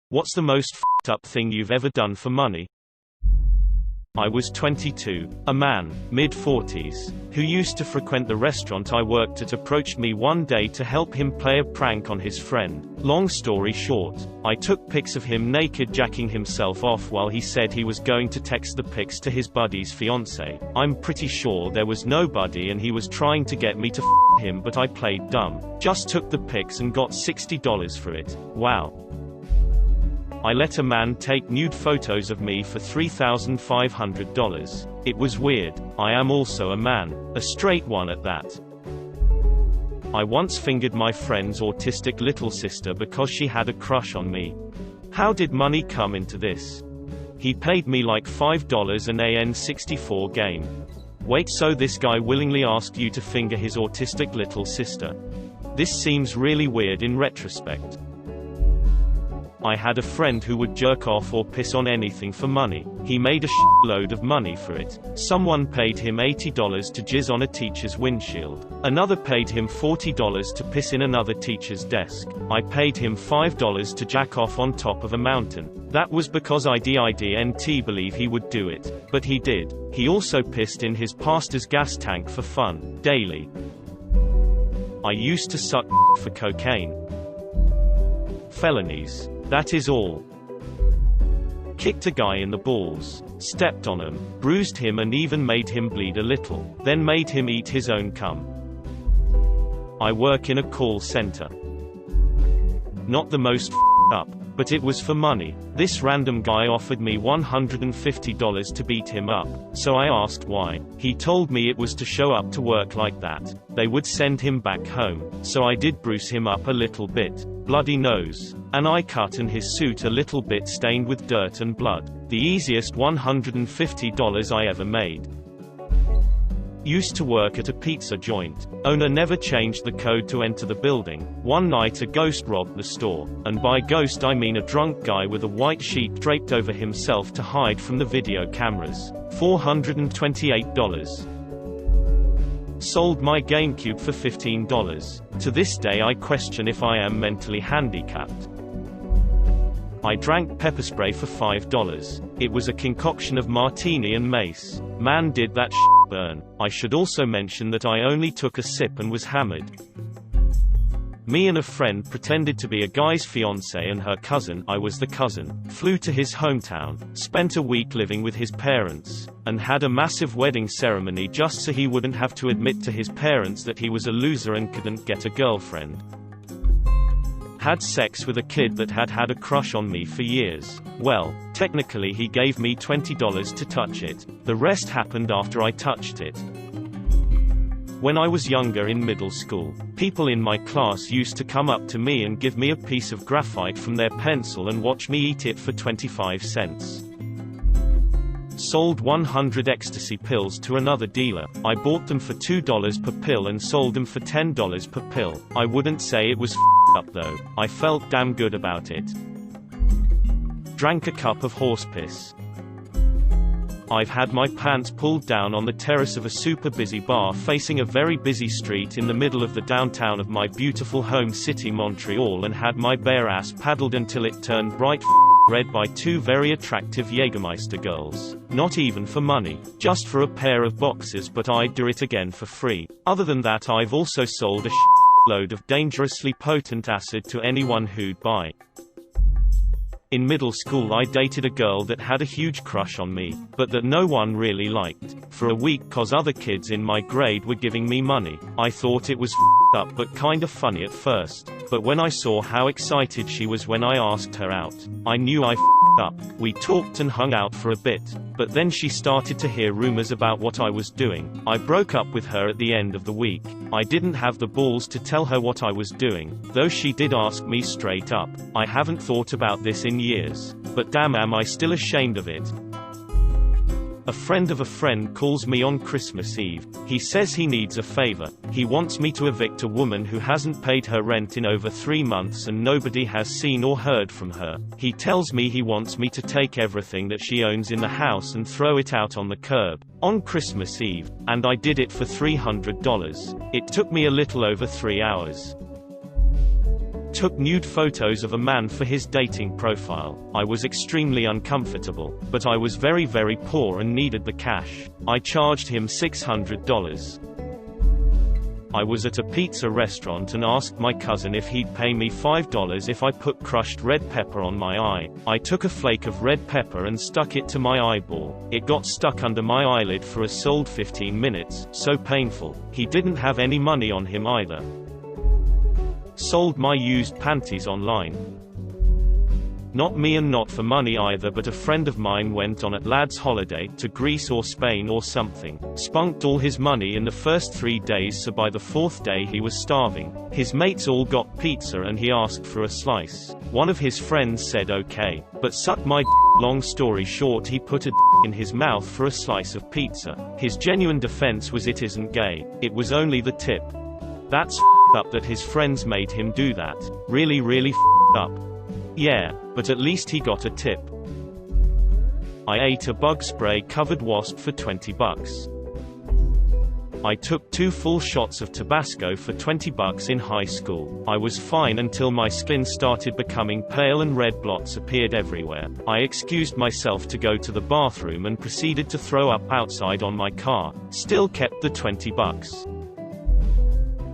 What's the most f***ed up thing you've ever done for money? I was 22. A man, mid-40s, who used to frequent the restaurant I worked at approached me one day to help him play a prank on his friend. Long story short, I took pics of him naked jacking himself off while he said he was going to text the pics to his buddy's fiancée. I'm pretty sure there was no buddy and he was trying to get me to f*** him, but I played dumb. Just took the pics and got $60 for it. Wow. I let a man take nude photos of me for $3,500. It was weird. I am also a man. A straight one at that. I once fingered my friend's autistic little sister because she had a crush on me. How did money come into this? He paid me like $5 an N64 game. Wait, so this guy willingly asked you to finger his autistic little sister? This seems really weird in retrospect. I had a friend who would jerk off or piss on anything for money. He made a shitload of money for it. Someone paid him $80 to jizz on a teacher's windshield. Another paid him $40 to piss in another teacher's desk. I paid him $5 to jack off on top of a mountain. That was because I didn't believe he would do it. But he did. He also pissed in his pastor's gas tank for fun, daily. I used to suck for cocaine. Felonies. That is all. Kicked a guy in the balls, stepped on him, bruised him and even made him bleed a little, then made him eat his own cum. I work in a call center. Not the most up, but it was for money. This random guy offered me $150 to beat him up, so I asked why. He told me it was to show up to work like that. They would send him back home, so I did bruise him up a little bit. Bloody nose. An eye cut and his suit a little bit stained with dirt and blood. The easiest $150 I ever made. Used to work at a pizza joint. Owner never changed the code to enter the building. One night a ghost robbed the store. And by ghost I mean a drunk guy with a white sheet draped over himself to hide from the video cameras. $428. Sold my GameCube for $15. To this day I question if I am mentally handicapped. I drank pepper spray for $5. It was a concoction of martini and mace. Man, did that burn. I should also mention that I only took a sip and was hammered. Me and a friend pretended to be a guy's fiancée and her cousin, I was the cousin, flew to his hometown, spent a week living with his parents, and had a massive wedding ceremony just so he wouldn't have to admit to his parents that he was a loser and couldn't get a girlfriend. Had sex with a kid that had a crush on me for years. Well, technically he gave me $20 to touch it. The rest happened after I touched it. When I was younger in middle school, people in my class used to come up to me and give me a piece of graphite from their pencil and watch me eat it for 25 cents. Sold 100 ecstasy pills to another dealer. I bought them for $2 per pill and sold them for $10 per pill. I wouldn't say it was up though. I felt damn good about it. Drank a cup of horse piss. I've had my pants pulled down on the terrace of a super busy bar facing a very busy street in the middle of the downtown of my beautiful home city Montreal and had my bare ass paddled until it turned bright red by two very attractive Jägermeister girls. Not even for money. Just for a pair of boxers, but I'd do it again for free. Other than that, I've also sold a load of dangerously potent acid to anyone who'd buy. In middle school I dated a girl that had a huge crush on me, but that no one really liked. For a week cause other kids in my grade were giving me money. I thought it was up but kinda funny at first. But when I saw how excited she was when I asked her out, I knew I up. We talked and hung out for a bit, but then she started to hear rumors about what I was doing. I broke up with her at the end of the week. I didn't have the balls to tell her what I was doing, though she did ask me straight up. I haven't thought about this in years, but damn am I still ashamed of it. A friend of a friend calls me on Christmas Eve. He says he needs a favor. He wants me to evict a woman who hasn't paid her rent in over 3 months and nobody has seen or heard from her. He tells me he wants me to take everything that she owns in the house and throw it out on the curb on Christmas Eve, and I did it for $300. It took me a little over 3 hours. took nude photos of a man for his dating profile. I was extremely uncomfortable, but I was very poor and needed the cash. I charged him $600. I was at a pizza restaurant and asked my cousin if he'd pay me $5 if I put crushed red pepper on my eye. I took a flake of red pepper and stuck it to my eyeball. It got stuck under my eyelid for a solid 15 minutes, so painful. He didn't have any money on him either. Sold my used panties online. Not me and not for money either, but a friend of mine went on a lad's holiday to Greece or Spain or something. Spunked all his money in the first 3 days, so by the 4th day he was starving. His mates all got pizza and he asked for a slice. One of his friends said okay, but suck my d. Long story short, he put a d in his mouth for a slice of pizza. His genuine defense was it isn't gay, it was only the tip. That's up that his friends made him do that. Really up. Yeah, but at least he got a tip. I ate a bug spray covered wasp for $20. I took 2 full shots of Tabasco for $20 in high school. I was fine until my skin started becoming pale and red blots appeared everywhere. I excused myself to go to the bathroom and proceeded to throw up outside on my car. Still kept the $20.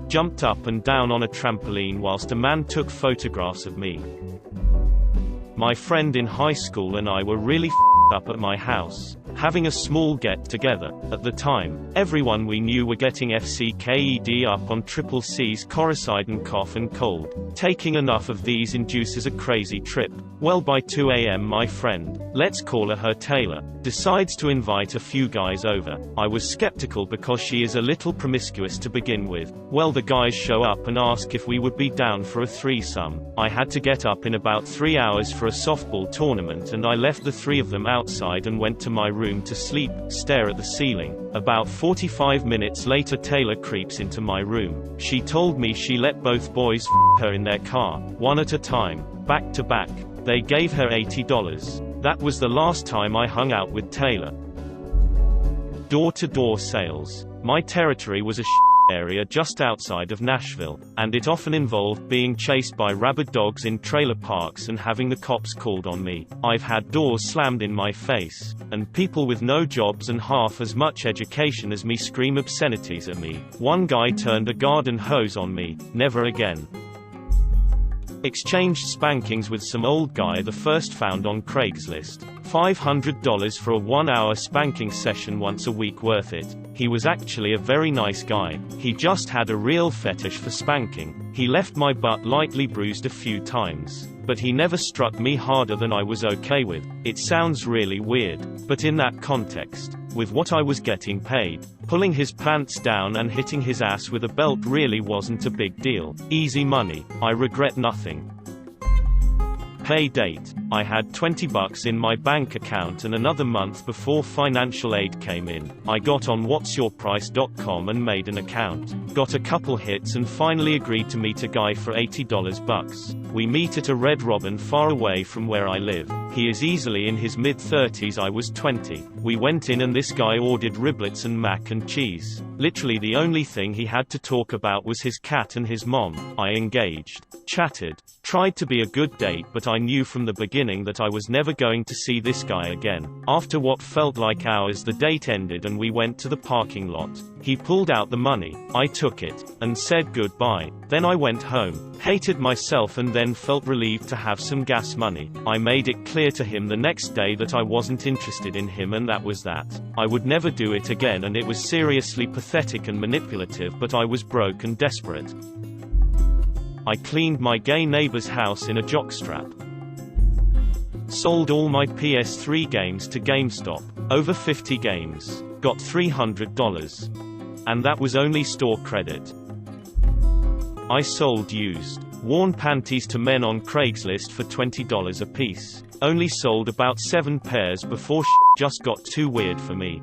Jumped up and down on a trampoline whilst a man took photographs of me. My friend in high school and I were really up at my house, having a small get-together. At the time, everyone we knew were getting cked up on triple C's Coricidin cough and cold. Taking enough of these induces a crazy trip. Well, by 2 a.m. my friend, let's call her Taylor, decides to invite a few guys over. I was skeptical because she is a little promiscuous to begin with. Well, the guys show up and ask if we would be down for a threesome. I had to get up in about 3 hours for a softball tournament and I left the 3 of them outside and went to my room to sleep, stare at the ceiling. About 45 minutes later Taylor creeps into my room. She told me she let both boys her in their car, one at a time, back to back. They gave her $80. That was the last time I hung out with Taylor. Door-to-door sales. My territory was a area just outside of Nashville, and it often involved being chased by rabid dogs in trailer parks and having the cops called on me. I've had doors slammed in my face, and people with no jobs and half as much education as me scream obscenities at me. One guy turned a garden hose on me. Never again. Exchanged spankings with some old guy the first found on Craigslist. $500 for a 1-hour spanking session once a week. Worth it. He was actually a very nice guy. He just had a real fetish for spanking. He left my butt lightly bruised a few times, but he never struck me harder than I was okay with. It sounds really weird, but in that context, with what I was getting paid, pulling his pants down and hitting his ass with a belt really wasn't a big deal. Easy money. I regret nothing. Pay date. I had $20 in my bank account and another month before financial aid came in. I got on whatsyourprice.com and made an account. Got a couple hits and finally agreed to meet a guy for $80. We meet at a Red Robin far away from where I live. He is easily in his mid-30s, I was 20. We went in and this guy ordered riblets and mac and cheese. Literally the only thing he had to talk about was his cat and his mom. I engaged. Chatted. Tried to be a good date, but I knew from the beginning that I was never going to see this guy again. After what felt like hours the date ended and we went to the parking lot. He pulled out the money. I took it, and said goodbye. Then I went home. Hated myself and then felt relieved to have some gas money. I made it clear to him the next day that I wasn't interested in him and that was that. I would never do it again and it was seriously pathetic and manipulative, but I was broke and desperate. I cleaned my gay neighbor's house in a jockstrap. Sold all my PS3 games to GameStop. Over 50 games. Got $300. And that was only store credit. I sold used, worn panties to men on Craigslist for $20 a piece. Only sold about 7 pairs before just got too weird for me.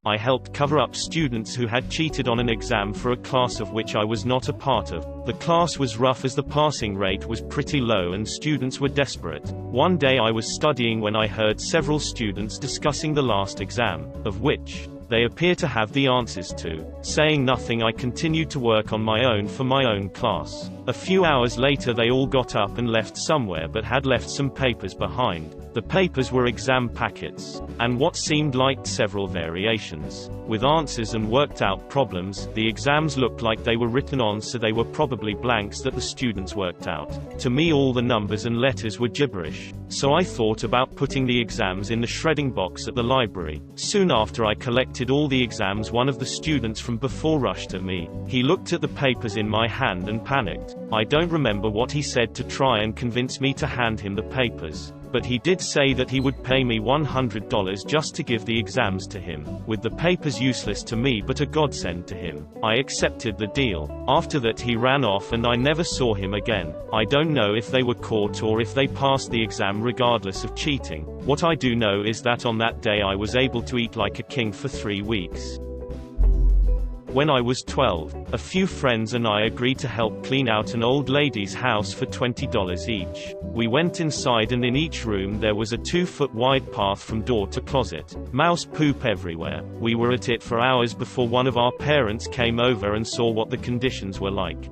I helped cover up students who had cheated on an exam for a class of which I was not a part of. The class was rough as the passing rate was pretty low and students were desperate. One day I was studying when I heard several students discussing the last exam, of which they appear to have the answers to. Saying nothing, I continued to work on my own for my own class. A few hours later they all got up and left somewhere, but had left some papers behind. The papers were exam packets, and what seemed like several variations, with answers and worked out problems. The exams looked like they were written on, so they were probably blanks that the students worked out. To me all the numbers and letters were gibberish, so I thought about putting the exams in the shredding box at the library. Soon after I collected all the exams, one of the students from before rushed at me. He looked at the papers in my hand and panicked. I don't remember what he said to try and convince me to hand him the papers, but he did say that he would pay me $100 just to give the exams to him, with the papers useless to me but a godsend to him. I accepted the deal. After that he ran off and I never saw him again. I don't know if they were caught or if they passed the exam regardless of cheating. What I do know is that on that day I was able to eat like a king for 3 weeks. When I was 12, a few friends and I agreed to help clean out an old lady's house for $20 each. We went inside and in each room there was a 2-foot wide path from door to closet. Mouse poop everywhere. We were at it for hours before one of our parents came over and saw what the conditions were like.